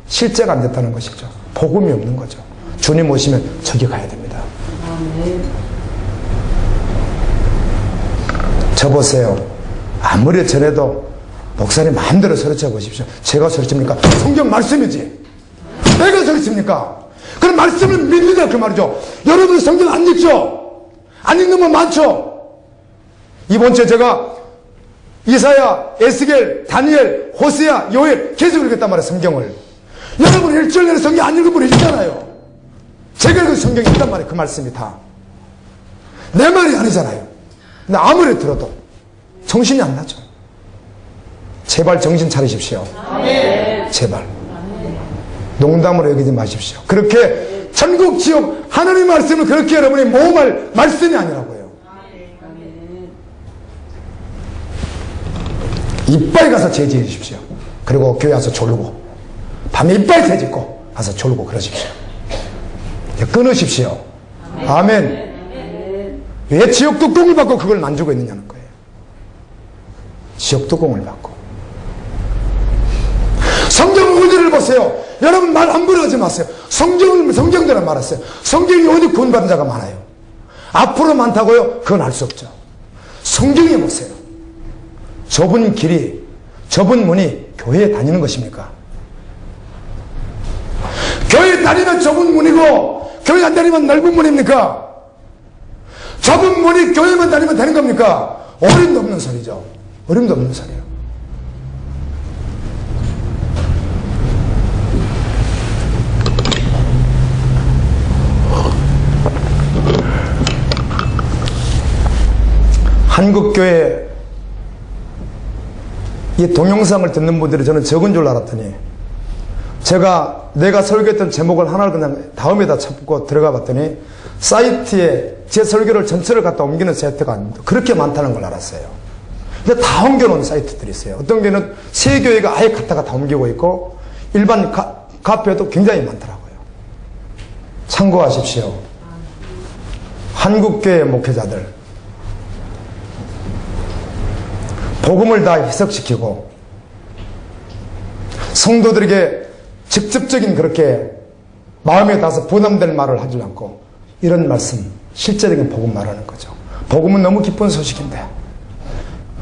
실제가 안 됐다는 것이죠. 복음이 없는 거죠. 주님 오시면 저기 가야 됩니다. 저 보세요. 아무리 전에도 목사님 마음대로 소리쳐 보십시오. 제가 소리칩니까? 성경 말씀이지. 내가 소리칩니까? 그럼 말씀을 믿는다 그 말이죠. 여러분 성경 안 읽죠? 안 읽는 분 많죠? 이번 주에 제가 이사야, 에스겔, 다니엘, 호세야, 요엘 계속 읽었단 말이에요. 성경을. 여러분 일주일 내내 성경 안 읽은 분이 있잖아요. 제가 읽은 성경이 있단 말이에요. 그 말씀이 다. 내 말이 아니잖아요. 근데 아무리 들어도 정신이 안 나죠. 제발 정신 차리십시오. 제발. 농담으로 여기지 마십시오. 그렇게 천국 지옥 하나님 말씀을 그렇게 여러분이 모험할 말씀이 아니라고요. 이빨 가서 제지해 주십시오. 그리고 교회 와서 졸고 밤에 이빨 새짓고 가서 졸고 그러십시오. 끊으십시오. 아멘. 왜 지옥 뚜껑을 받고 그걸 만지고 있느냐는 거예요. 지옥 뚜껑을 받고. 성경 의지를 보세요. 여러분 말 함부로 하지 마세요. 성경대로 말하세요. 성경이 어디 구원받은 자가 많아요. 앞으로 많다고요? 그건 알 수 없죠. 성경에 보세요. 좁은 길이, 좁은 문이 교회에 다니는 것입니까? 교회에 다니면 좁은 문이고 교회 안 다니면 넓은 문입니까? 좁은 문이 교회만 다니면 되는 겁니까? 어림도 없는 소리죠. 어림도 없는 소리예요. 한국교회 이 동영상을 듣는 분들이 저는 적은 줄 알았더니 내가 설교했던 제목을 하나를 그냥 다음에다 찾고 들어가 봤더니 사이트에 제 설교를 전체를 갖다 옮기는 사이트가 그렇게 많다는 걸 알았어요. 근데 다 옮겨놓은 사이트들이 있어요. 어떤 교회는 새 교회가 아예 갖다가 다 옮기고 있고 일반 카페도 굉장히 많더라고요. 참고하십시오. 한국교회 목회자들 복음을 다 해석시키고 성도들에게 직접적인 그렇게 마음에 닿아서 부담될 말을 하지 않고 이런 말씀, 실제적인 복음 말하는 거죠. 복음은 너무 기쁜 소식인데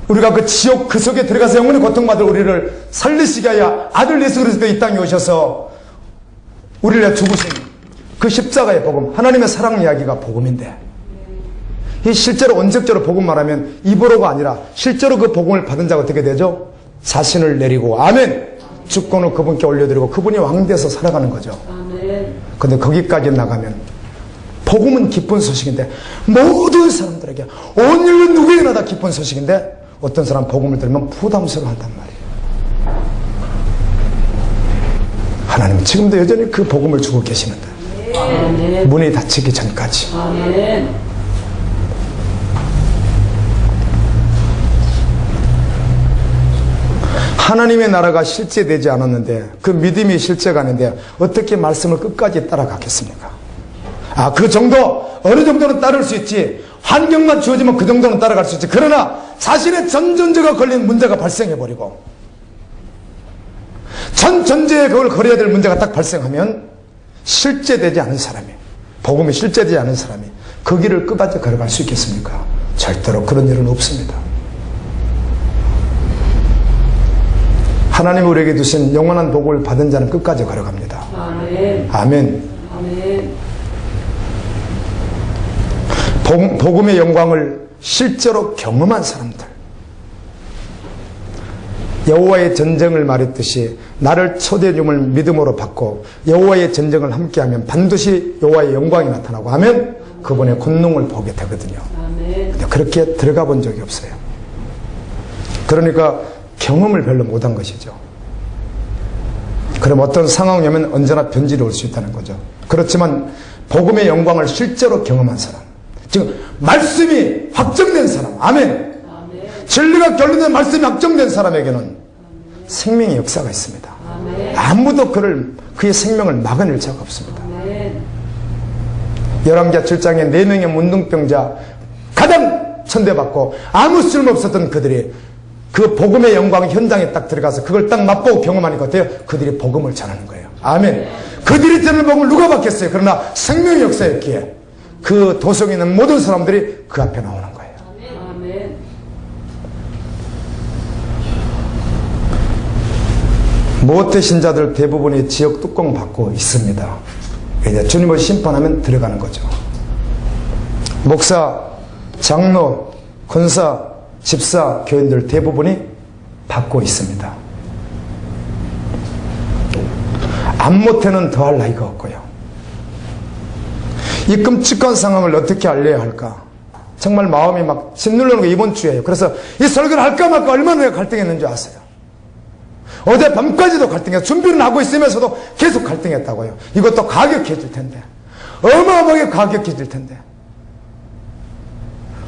우리가 그 지옥 그 속에 들어가서 영원히 고통받을 우리를 살리시게 하여 아들 예수 그리스도 이 땅에 오셔서 우리를 위해 죽으신 그 십자가의 복음, 하나님의 사랑 이야기가 복음인데 이 실제로 원적적으로 복음 말하면 입으로가 아니라 실제로 그 복음을 받은 자가 어떻게 되죠? 자신을 내리고 아멘! 주권을 그분께 올려드리고 그분이 왕돼서 살아가는 거죠. 근데 거기까지 나가면 복음은 기쁜 소식인데 모든 사람들에게 온 인류 누구에게나 다 기쁜 소식인데 어떤 사람 복음을 들으면 부담스러워한단 말이에요. 하나님은 지금도 여전히 그 복음을 주고 계시는데 아멘. 문이 닫히기 전까지. 아멘. 하나님의 나라가 실제되지 않았는데 그 믿음이 실제가 아닌데 어떻게 말씀을 끝까지 따라가겠습니까? 그 정도 어느 정도는 따를 수 있지. 환경만 주어지면 그 정도는 따라갈 수 있지. 그러나 자신의 전전제가 걸린 문제가 발생해버리고 전 전제에 그걸 걸어야 될 문제가 딱 발생하면 실제되지 않은 사람이, 복음이 실제되지 않은 사람이 그 길을 끝까지 걸어갈 수 있겠습니까? 절대로 그런 일은 없습니다. 하나님이 우리에게 주신 영원한 복을 받은 자는 끝까지 걸어갑니다. 아멘. 아멘. 아멘. 복음의 영광을 실제로 경험한 사람들, 여호와의 전쟁을 말했듯이 나를 초대해 줌을 믿음으로 받고 여호와의 전쟁을 함께하면 반드시 여호와의 영광이 나타나고 하면 그분의 권능을 보게 되거든요. 아멘. 근데 그렇게 들어가 본 적이 없어요. 그러니까 경험을 별로 못한 것이죠. 그럼 어떤 상황이 오면 언제나 변질이 올 수 있다는 거죠. 그렇지만 복음의 영광을 실제로 경험한 사람, 즉 말씀이 확정된 사람, 아멘. 아멘. 진리가 결론된 말씀이 확정된 사람에게는 생명의 역사가 있습니다. 아멘. 아무도 그의 생명을 막아낼 자가 없습니다. 아멘. 열왕기하 7장에 4명의 문둥병자 가장 천대받고 아무 쓸모없었던 그들이 그 복음의 영광 현장에 딱 들어가서 그걸 딱 맛보고 경험하니까 어때요? 그들이 복음을 전하는 거예요. 아멘. 그들이 전하는 복음을 누가 받겠어요? 그러나 생명의 역사였기에 그 도성에 있는 모든 사람들이 그 앞에 나오는 거예요. 아멘. 모태 신자들 대부분이 지역 뚜껑 받고 있습니다. 이제 주님을 심판하면 들어가는 거죠. 목사, 장로, 권사, 집사, 교인들 대부분이 받고 있습니다. 암모태는 더할 나위가 없고요. 이 끔찍한 상황을 어떻게 알려야 할까? 정말 마음이 막 짓누르는 게 이번 주에요. 그래서 이 설교를 할까 말까 얼마나 내가 갈등했는지 아세요? 어제 밤까지도 갈등해서 준비를 하고 있으면서도 계속 갈등했다고요. 이것도 가격해질 텐데, 어마어마하게 가격해질 텐데,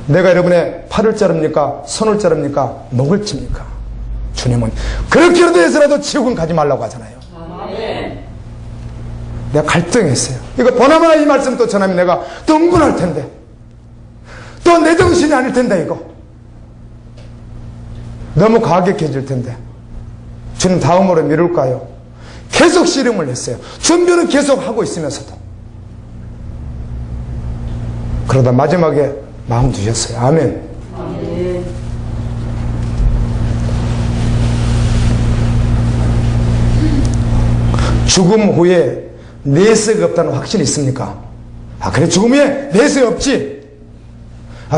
내가 여러분의 팔을 자릅니까? 손을 자릅니까? 목을 칩니까? 주님은 그렇게라도 해서라도 지옥은 가지 말라고 하잖아요. 아멘. 내가 갈등했어요. 이거 보나마나 이 말씀 또 전하면 내가 또 흥분할 텐데, 또 내 정신이 아닐 텐데, 이거 너무 가격해질 텐데 주님 다음으로 미룰까요? 계속 씨름을 했어요. 준비는 계속 하고 있으면서도. 그러다 마지막에 마음 두셨어요. 아멘. 아멘. 죽음 후에 내세가 없다는 확신이 있습니까? 그래, 죽음 후에 내세 없지.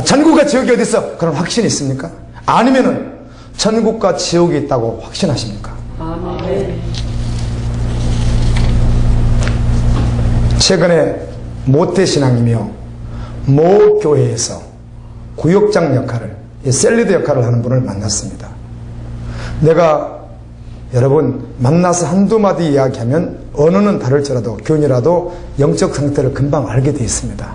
천국과 지옥이 어디 있어? 그런 확신이 있습니까? 아니면은 천국과 지옥이 있다고 확신하십니까? 아멘. 최근에 모태신앙이며 모 교회에서 구역장 역할을, 셀리드 역할을 하는 분을 만났습니다. 내가 여러분 만나서 한두 마디 이야기하면 언어는 다를지라도 교인이라도 영적 상태를 금방 알게 되어 있습니다.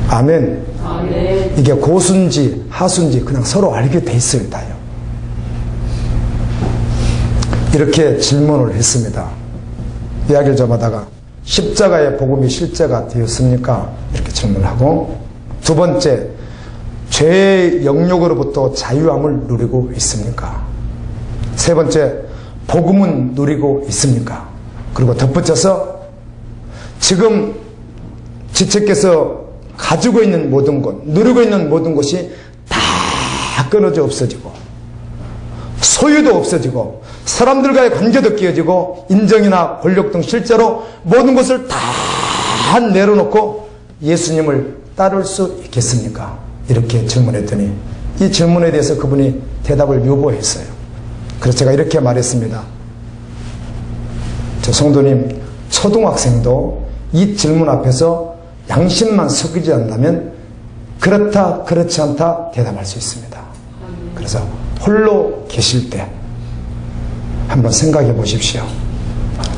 아멘. 아멘. 이게 고수인지 하수인지 그냥 서로 알게 돼 있어요. 다요. 이렇게 질문을 했습니다. 이야기를 좀 하다가 십자가의 복음이 실제가 되었습니까? 이렇게 질문을 하고, 두 번째, 죄의 영역으로부터 자유함을 누리고 있습니까? 세 번째, 복음은 누리고 있습니까? 그리고 덧붙여서 지금 지체께서 가지고 있는 모든 것, 누리고 있는 모든 것이 다 끊어져 없어지고 소유도 없어지고 사람들과의 관계도 끼어지고 인정이나 권력 등 실제로 모든 것을 다 내려놓고 예수님을 따를 수 있겠습니까? 이렇게 질문했더니 이 질문에 대해서 그분이 대답을 유보했어요. 그래서 제가 이렇게 말했습니다. 저 성도님, 초등학생도 이 질문 앞에서 양심만 섞이지 않다면 그렇다 그렇지 않다 대답할 수 있습니다. 그래서 홀로 계실 때 한번 생각해 보십시오.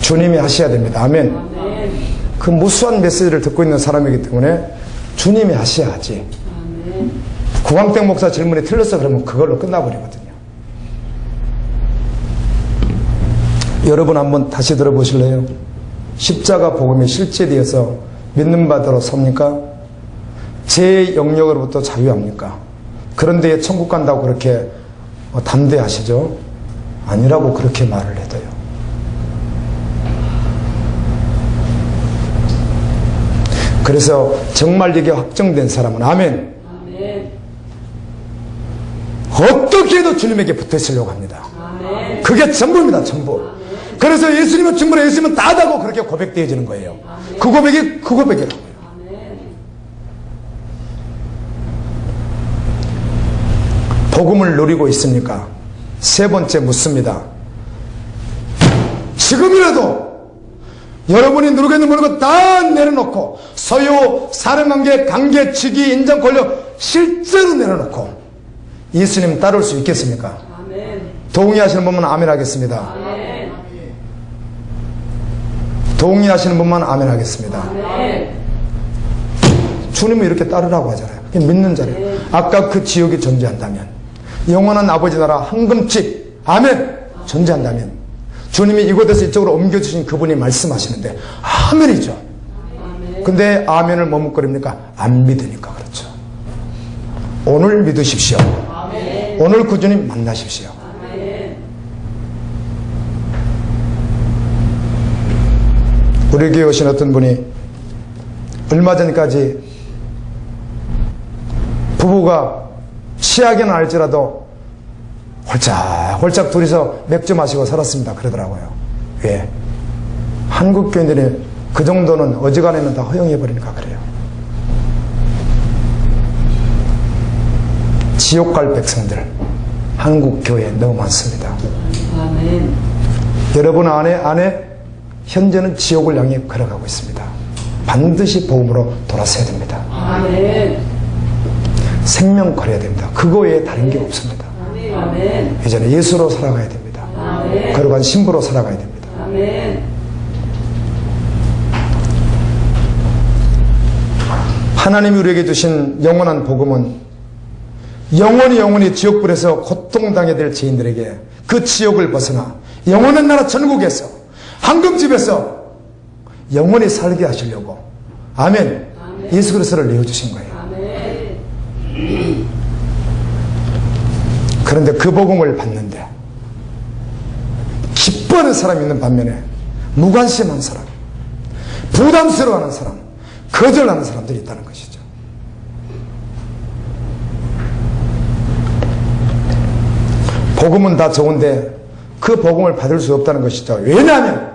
주님이 하셔야 됩니다. 아멘. 아멘. 그 무수한 메시지를 듣고 있는 사람이기 때문에 주님이 하셔야 하지. 아멘. 구광택 목사 질문이 틀렸어 그러면 그걸로 끝나버리거든요. 여러분 한번 다시 들어보실래요? 십자가 복음이 실제되어서 믿는 바대로 삽니까? 제 영역으로부터 자유합니까? 그런데 천국 간다고 그렇게 담대하시죠? 아니라고 그렇게 말을 해도요. 그래서 정말 이게 확정된 사람은 아멘. 아멘. 어떻게 해도 주님에게 붙어 있으려고 합니다. 아멘. 그게 전부입니다. 전부. 그래서 예수님은 충분히 예수님은 다다고 그렇게 고백되어지는 거예요. 그 고백이라고요. 아멘. 복음을 누리고 있습니까? 세 번째 묻습니다. 지금이라도 여러분이 누리고 있는 모든 것 다 내려놓고 소유, 사랑관계, 관계, 직위, 인정, 권력 실제로 내려놓고 예수님 따를 수 있겠습니까? 아멘. 동의하시는 분만 아멘 하겠습니다. 아멘. 동의하시는 분만 아멘 하겠습니다. 아멘. 주님은 이렇게 따르라고 하잖아요. 믿는 자리에요. 아까 그 지옥이 존재한다면 영원한 아버지 나라 황금집 아멘 존재한다면 주님이 이곳에서 이쪽으로 옮겨주신 그분이 말씀하시는데 아멘이죠. 근데 아멘을 머뭇거립니까? 안 믿으니까 그렇죠. 오늘 믿으십시오. 아멘. 오늘 그 주님 만나십시오. 아멘. 우리 교회 오신 어떤 분이 얼마 전까지 부부가 취하게는 알지라도 홀짝홀짝 둘이서 맥주 마시고 살았습니다. 그러더라고요. 왜? 한국 교인들이 그 정도는 어지간하면 다 허용해버리니까 그래요. 지옥 갈 백성들 한국 교회에 너무 많습니다. 아멘. 여러분 안에 현재는 지옥을 향해 걸어가고 있습니다. 반드시 복음으로 돌아서야 됩니다. 아멘. 생명 걸어야 됩니다. 그거 외에 다른 게 없습니다. 아멘. 이제는 예수로 살아가야 됩니다. 아멘. 거룩한 신부로 살아가야 됩니다. 아멘. 하나님이 우리에게 주신 영원한 복음은 영원히 지옥불에서 고통당해야 될 죄인들에게 그 지옥을 벗어나 영원한 나라 천국에서 황금집에서 영원히 살게 하시려고 아멘. 예수 그리스도를 내어주신 거예요. 아멘. 그런데 그 복음을 받는데 기뻐하는 사람이 있는 반면에 무관심한 사람, 부담스러워하는 사람, 거절하는 사람들이 있다는 것이죠. 복음은 다 좋은데 그 복음을 받을 수 없다는 것이죠. 왜냐하면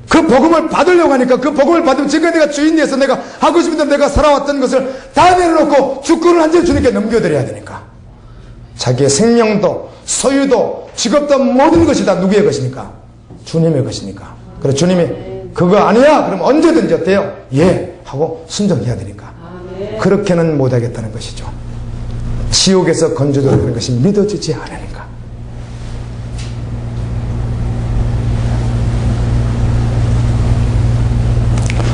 그 복음을 받으려고 하니까 그 복음을 받으면 지금 내가 주인 돼서 내가 하고 싶은 대로 내가 살아왔던 것을 다 내려놓고 주권을 완전히 주님께 넘겨드려야 되니까 자기의 생명도 소유도 직업도 모든 것이 다 누구의 것이니까? 주님의 것이니까. 그래서 주님이 그거 아니야 그럼 언제든지 어때요? 예 하고 순종해야 되니까 그렇게는 못하겠다는 것이죠. 지옥에서 건져주는 것이 믿어지지 않으니까.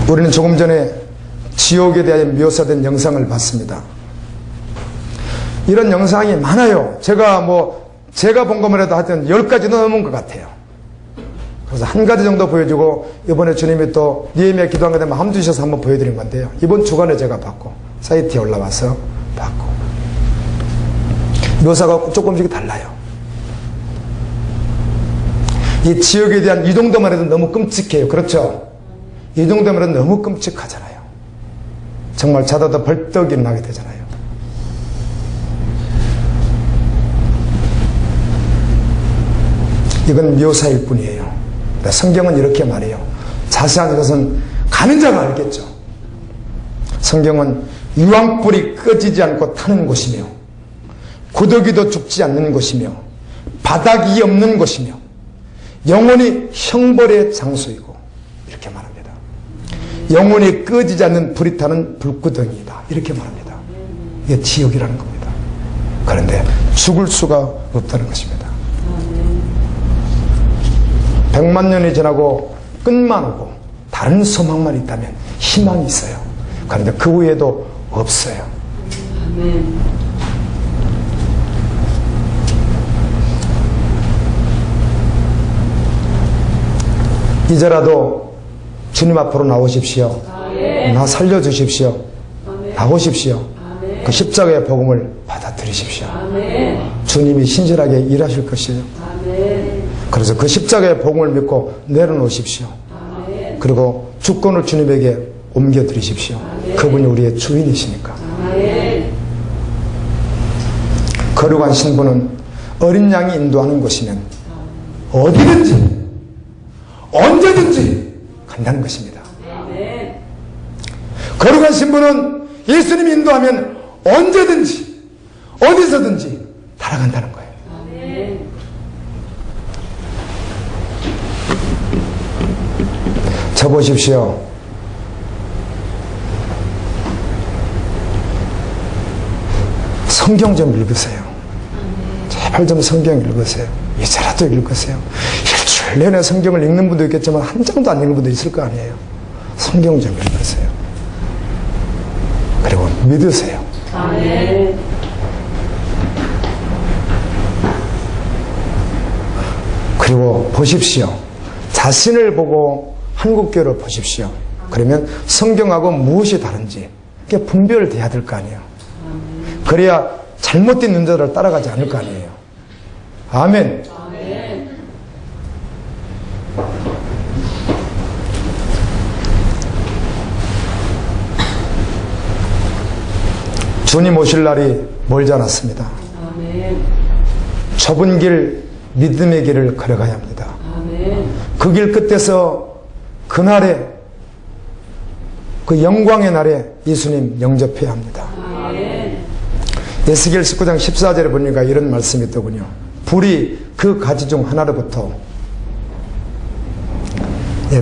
우리는 조금 전에 지옥에 대하여 묘사된 영상을 봤습니다. 이런 영상이 많아요. 제가 본 것만 해도 하여튼 10가지 넘은 것 같아요. 그래서 한 가지 정도 보여주고 이번에 주님이 또 니에미야 기도한 것 때문에 함 주셔서 한번 보여드린 건데요. 이번 주간에 제가 봤고 사이트에 올라와서 봤고 묘사가 조금씩 달라요. 이 지옥에 대한 이 정도만 해도 너무 끔찍해요. 그렇죠? 이 정도면 해도 너무 끔찍하잖아요. 정말 자다도 벌떡 일어나게 되잖아요. 이건 묘사일 뿐이에요. 성경은 이렇게 말해요. 자세한 것은 가는 자가 알겠죠. 성경은 유황불이 꺼지지 않고 타는 곳이며 구더기도 죽지 않는 곳이며 바닥이 없는 곳이며 영원히 형벌의 장소이고 이렇게 말합니다. 영원히 꺼지지 않는 불이 타는 불구덩이다. 이렇게 말합니다. 이게 지옥이라는 겁니다. 그런데 죽을 수가 없다는 것입니다. 100만 년이 지나고 끝만 오고 다른 소망만 있다면 희망이 있어요. 그런데 그 후에도 없어요. 이제라도 주님 앞으로 나오십시오. 나 살려주십시오. 나오십시오. 그 십자가의 복음을 받아들이십시오. 주님이 신실하게 일하실 것이에요. 그래서 그 십자가의 복음을 믿고 내려놓으십시오. 그리고 주권을 주님에게 옮겨드리십시오. 그분이 우리의 주인이시니까. 거룩한 신부는 어린 양이 인도하는 곳이면 어디든지 언제든지 간다는 것입니다. 거룩한 신부는 예수님이 인도하면 언제든지 어디서든지 따라간다는 거예요. 저 보십시오. 성경 좀 읽으세요. 제발 좀 성경 읽으세요. 이제라도 읽으세요. 일주일 내내 성경을 읽는 분도 있겠지만 한 장도 안 읽는 분도 있을 거 아니에요. 성경 좀 읽으세요. 그리고 믿으세요. 아멘. 그리고 보십시오. 자신을 보고 한국교를 보십시오. 그러면 성경하고 무엇이 다른지 그게 분별돼야 될 거 아니에요. 그래야 잘못된 윤자를 따라가지 않을 거 아니에요. 아멘. 아멘. 주님 오실 날이 멀지 않았습니다. 아멘. 좁은 길, 믿음의 길을 걸어가야 합니다. 아멘. 그 길 끝에서 그날에 그 영광의 날에 예수님 영접해야 합니다. 아멘. 에스겔 19장 14절에 보니까 이런 말씀이 있더군요. 불이 그 가지 중 하나로부터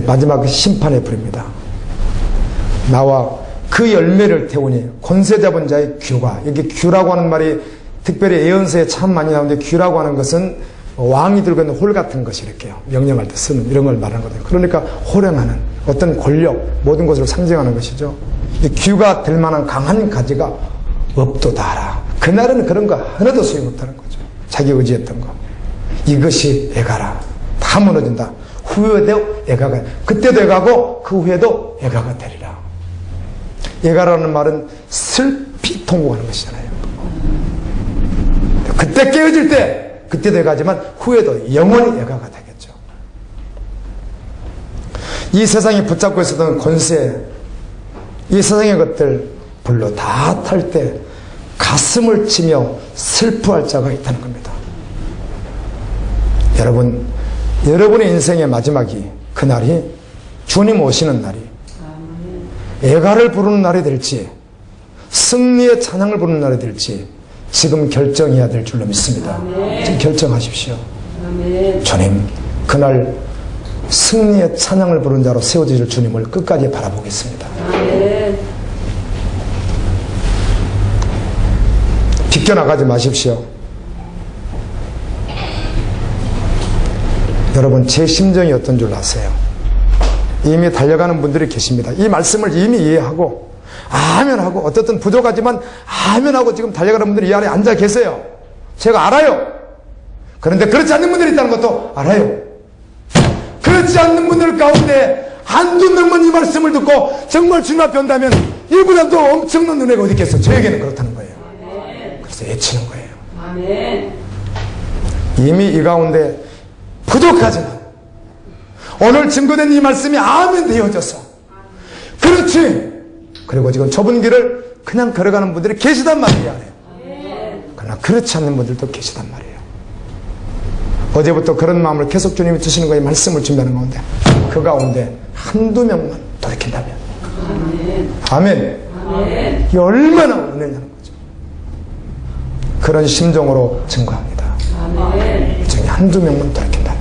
마지막 심판의 불입니다. 나와 그 열매를 태우니 권세 잡은 자의 규가, 여기 규라고 하는 말이 특별히 예언서에 참 많이 나오는데 규라고 하는 것은 왕이 들고 있는 홀 같은 것이 이렇게요. 명령할 때 쓰는 이런 걸 말하는 거거든요. 그러니까 호령하는 어떤 권력, 모든 것을 상징하는 것이죠. 이 규가 될 만한 강한 가지가 없도다라. 그날은 그런 거 하나도 소용없다는 거죠. 자기 의지했던 거. 이것이 애가라. 다 무너진다. 후에도 애가가, 그때도 애가고 그 후에도 애가가 되리라. 애가라는 말은 슬피 통곡하는 것이잖아요. 그때 깨어질 때 그때도 애가지만 후에도 영원히 애가가 되겠죠. 이 세상이 붙잡고 있었던 권세, 이 세상의 것들 불로 다 탈 때 가슴을 치며 슬퍼할 자가 있다는 겁니다. 여러분, 여러분의 인생의 마지막이 그날이 주님 오시는 날이 애가를 부르는 날이 될지 승리의 찬양을 부르는 날이 될지 지금 결정해야 될 줄로 믿습니다. 지금 결정하십시오. 주님, 그날 승리의 찬양을 부르는 자로 세워질 주님을 끝까지 바라보겠습니다. 비껴나가지 마십시오. 여러분, 제 심정이 어떤 줄 아세요? 이미 달려가는 분들이 계십니다. 이 말씀을 이미 이해하고 아멘하고 어떻든 부족하지만 아멘하고 지금 달려가는 분들이 이 안에 앉아 계세요. 제가 알아요. 그런데 그렇지 않는 분들이 있다는 것도 알아요. 그렇지 않는 분들 가운데 한두 명만 이 말씀을 듣고 정말 주님 앞에 온다면 이보다 더 엄청난 은혜가 어디 있겠어. 저에게는 그렇다는 거예요. 그래서 애치는 거예요. 이미 이 가운데 부족하지만 오늘 증거된 이 말씀이 아멘 되어져서 그렇지. 그리고 지금 좁은 길을 그냥 걸어가는 분들이 계시단 말이에요. 그러나 그렇지 않는 분들도 계시단 말이에요. 어제부터 그런 마음을 계속 주님이 주시는 거예요. 말씀을 준비하는 가운데 그 가운데 한두 명만 돌이킨다면 아멘. 이게 얼마나 은혜냐는 거죠. 그런 심정으로 증거합니다. 이 중에 한두 명만 돌이킨다면.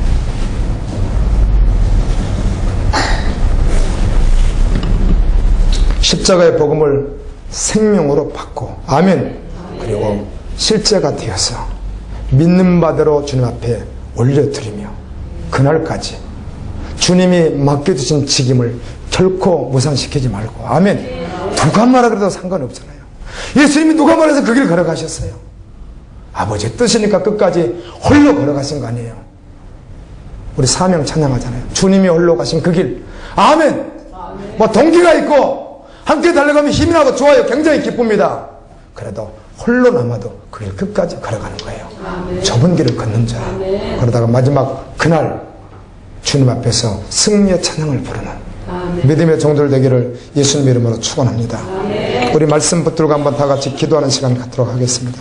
십자가의 복음을 생명으로 받고 아멘. 그리고 실제가 되어서 믿는 바대로 주님 앞에 올려드리며 그날까지 주님이 맡겨주신 책임을 결코 무산시키지 말고 아멘. 누가 말하 그래도 상관없잖아요. 예수님이 누가 말해서 그 길 걸어가셨어요. 아버지의 뜻이니까 끝까지 홀로 걸어가신 거 아니에요. 우리 사명 찬양하잖아요. 주님이 홀로 가신 그 길 아멘. 뭐 동기가 있고 함께 달려가면 힘이 나고 좋아요. 굉장히 기쁩니다. 그래도 홀로 남아도 그 길 끝까지 걸어가는 거예요. 좁은 길을 걷는 자. 그러다가 마지막 그날 주님 앞에서 승리의 찬양을 부르는 믿음의 종들 되기를 예수님 이름으로 축원합니다. 우리 말씀 붙들고 한번 다 같이 기도하는 시간 갖도록 하겠습니다.